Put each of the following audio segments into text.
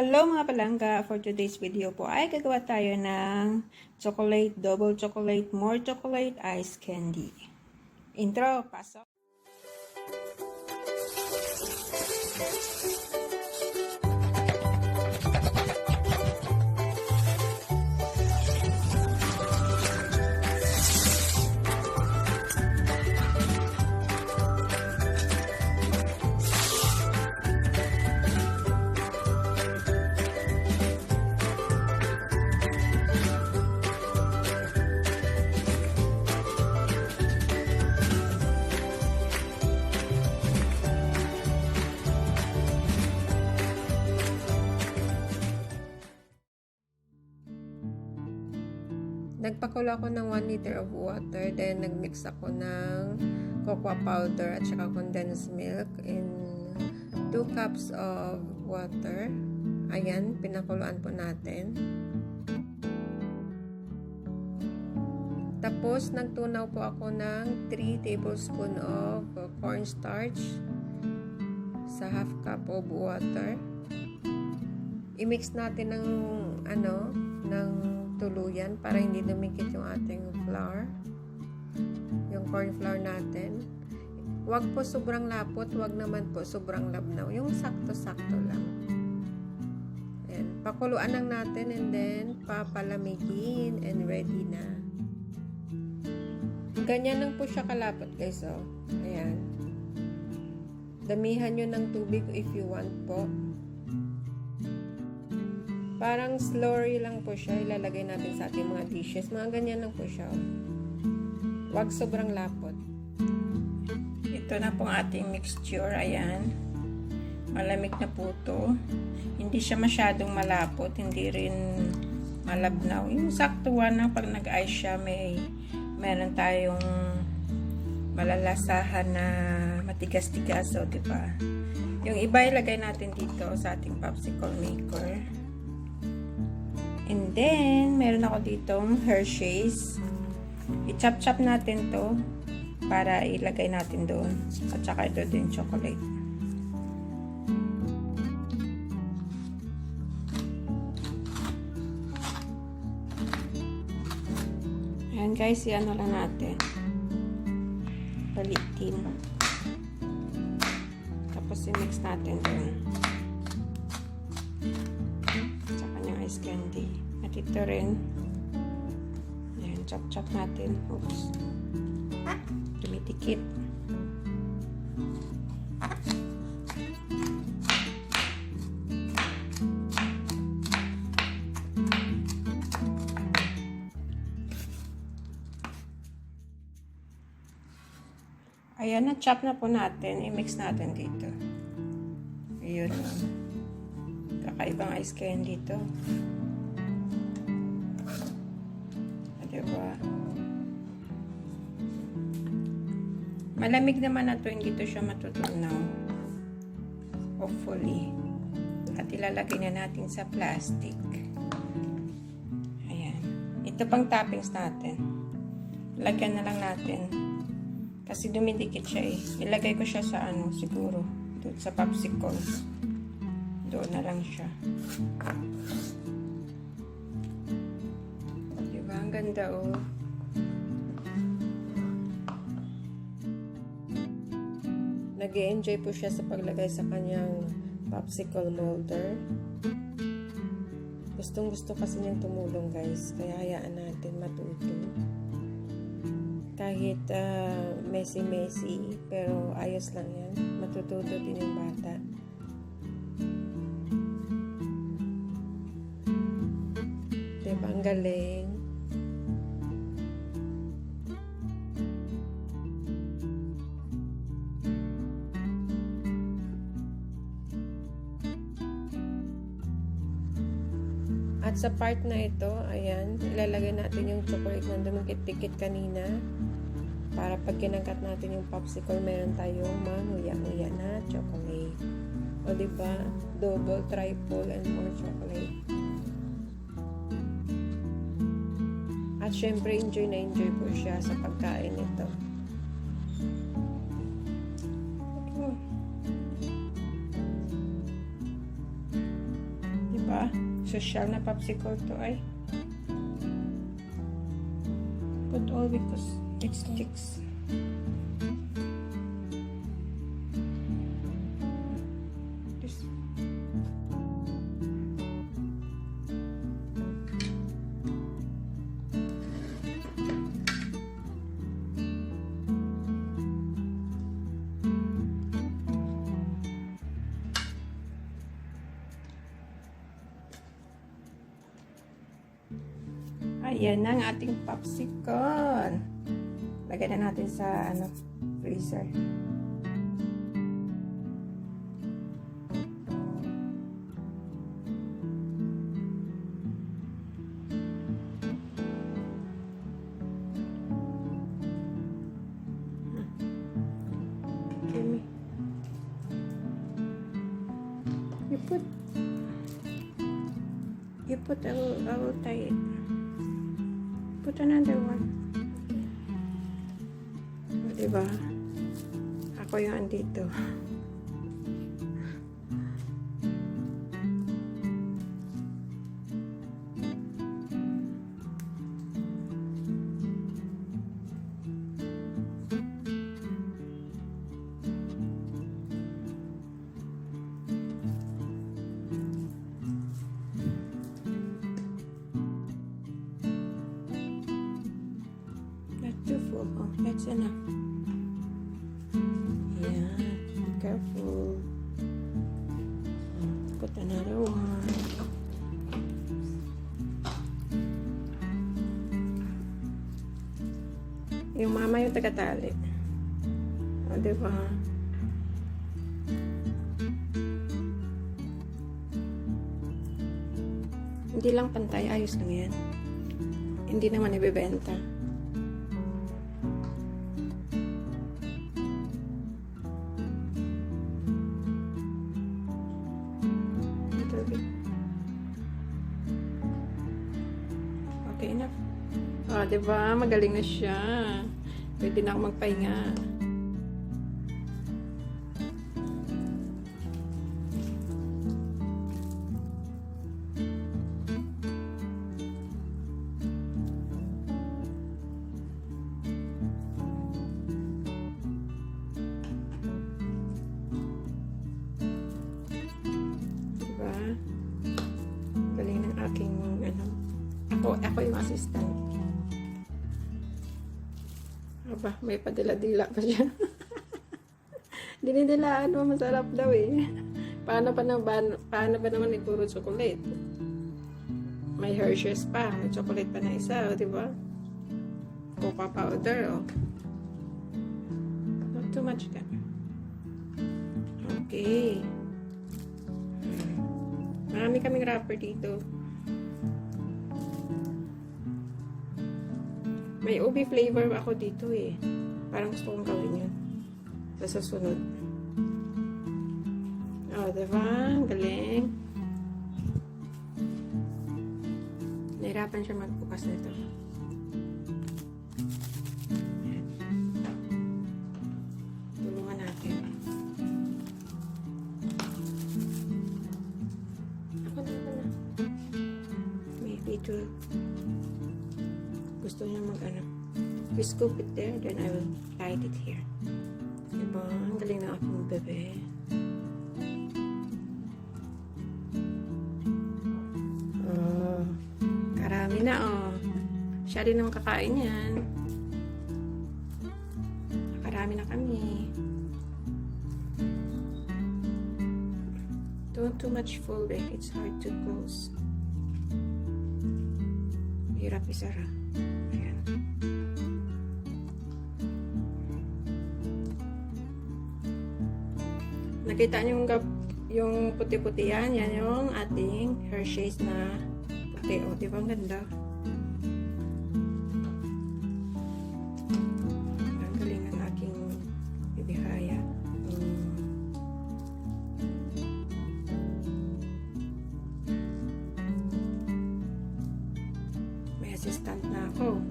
Hello mga palangga! For today's video po ay gagawa tayo ng chocolate, double chocolate, more chocolate, ice candy. Intro, pasok! Nagpakulo ako ng 1 liter of water, then nagmix ako ng cocoa powder at saka condensed milk in 2 cups of water. Ayan, pinakuluan po natin. Tapos, nagtunaw po ako ng 3 tablespoon of cornstarch sa half cup of water. I-mix natin ng tuluyan para hindi dumikit yung ating flour, yung corn flour natin. Huwag po sobrang lapot, huwag naman po sobrang labnaw, yung sakto-sakto lang. Ayan, pakuluan lang natin and then papalamigin and ready na. Ganyan lang po siya kalapot guys, oh. Ayan, damihan nyo ng tubig if you want po. Parang slurry lang po siya. Ilalagay natin sa ating mga dishes. Mga ganyan lang po siya. Huwag sobrang lapot. Ito na pong ating mixture. Ayan. Malamig na po ito. Hindi siya masyadong malapot. Hindi rin malabnaw. Yung saktuan na pag nag-ice siya, meron tayong malalasahan na matigas-tigas. So, diba? Yung iba ilagay natin dito sa ating popsicle maker. And then, meron ako ditong Hershey's. I-chop-chop natin to para ilagay natin doon. At saka ito din chocolate. Ayan guys, i-ano lang natin. Palitin. Tapos i-mix natin doon. Ice candy. At ito rin. Ayan, chop-chop natin. Oops. Tumitikit. Ayan, na-chop na po natin. I-mix natin dito. Ayun. Kakaibang ice candy ito. Diba? Malamig naman na ito, hindi ito siya matutunaw. Hopefully. At ilalagay na natin sa plastic. Ayan. Ito pang toppings natin. Lagyan na lang natin. Kasi dumidikit siya eh. Ilagay ko siya sa siguro. Doon sa popsicle. Doon na lang siya. Diba? Ang ganda oh. Nag-e-enjoy po siya sa paglagay sa kanyang popsicle molder. Gustong gusto kasi niyang tumulong guys. Kaya hayaan natin matuto. Kahit messy-messy. Pero ayos lang yan. Matututo din yung bata. Diba? Ang galing. At sa part na ito, ayan, ilalagay natin yung chocolate na dumikit-dikit kanina. Para pag kinangkat natin yung popsicle, meron tayong manguya-nguya na chocolate. O diba? Double, triple, and more chocolate. At syempre, enjoy na enjoy po siya sa pagkain nito. Diba? Social na popsicle to ay. Put all because it sticks. This. Ayan na ang ating popsicle. Lagyan na natin sa freezer. Gimme. You put, I will tie it. Put another one. O, diba? Ako yung andito. Too full. Oh, that's enough. Yeah, be careful. Put another one. Yung mama yung tagatali. O, diba? Hindi lang pantay, ayos lang yan. Hindi naman ibebenta. Okay na. Ah, diba? Magaling na siya. Pwede na ako magpahinga. Diba? Galing ng aking Ako yung assistant. Aba, may padila-dila pa siya. Dinidilaan mo, masarap daw eh. Paano ba naman puro chocolate? May Hershey's pa, may chocolate pa na isa, di ba? Cocoa powder, oh. Not too much ka. Okay. Marami kaming wrapper dito. May ubi flavor ako dito eh. Parang gusto kong gawin yun. Sa susunod. Oh, diba? Galing. Nahirapan siya magbukas nito. Tulungan natin. Ako na. Maybe to gusto niya we scoop it there, then I will hide it here. Diba? Ang galing na akong bebe. Oh, karami na oh. Siya rin naman kakain yan. Karami na kami. Don't too much full eh. It's hard to close. Hirap isara. Ayan. Nakita niyo yung puti-puti yan. Yan yung ating Hershey's na puti. O, di ba ang ganda? Ang galing ng aking bibihaya. May assistant na ako.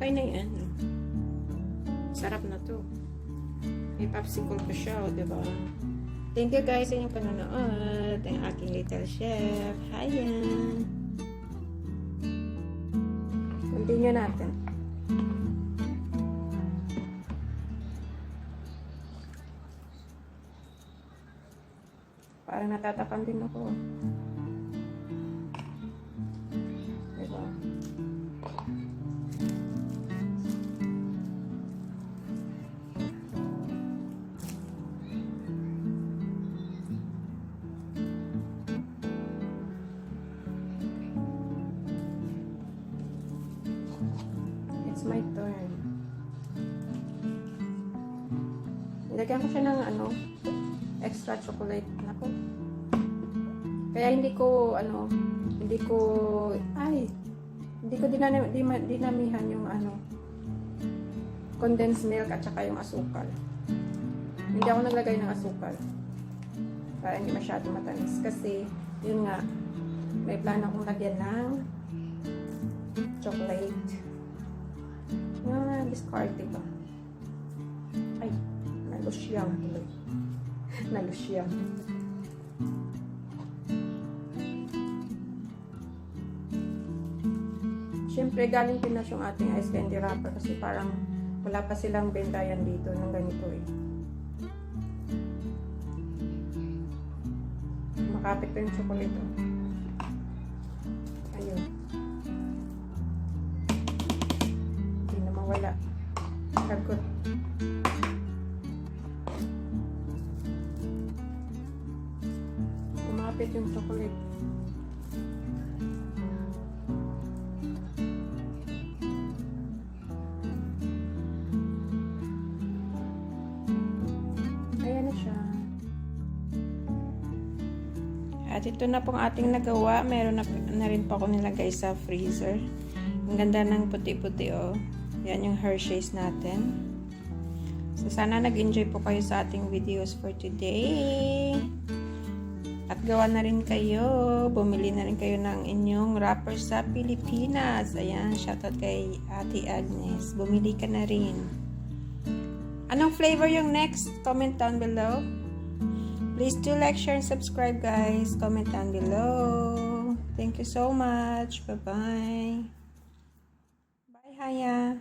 Okay na yan. Sarap na to. May popsicle pa siya, o, diba? Thank you guys sa inyong panonood. Ang aking little chef. Hayan! Continue natin. Parang natatakan din ako. Diba? It's my turn. Nilagyan ko siya ng extra chocolate. Nako. Kaya hindi ko dinamihan yung condensed milk at saka yung asukal. Hindi ako naglagay ng asukal. Para hindi masyado matamis. Kasi, yun nga, may plano akong lagyan ng chocolate. Discard, diba? Ay, nalusyang tuloy. Nalusyang. Siyempre, galing Pinas yung ating ice candy wrapper kasi parang wala pa silang bentayan dito ng ganito eh. Makapit pa yung chocolate. Oh. Ayun. Hindi na mawala. Sagot. Kumapit yung chocolate. Ayan na siya. At ito na pong ating nagawa. Meron na rin po ako nilagay sa freezer. Ang ganda ng puti-puti oh. Yan yung Hershey's natin. So sana nag-enjoy po kayo sa ating videos for today. At gawa na rin kayo. Bumili na rin kayo ng inyong wrapper sa Pilipinas. Ayan, shoutout kay Ate Agnes. Bumili ka na rin. Anong flavor yung next? Comment down below. Please do like, share, and subscribe guys. Comment down below. Thank you so much. Bye-bye. Bye, Haya.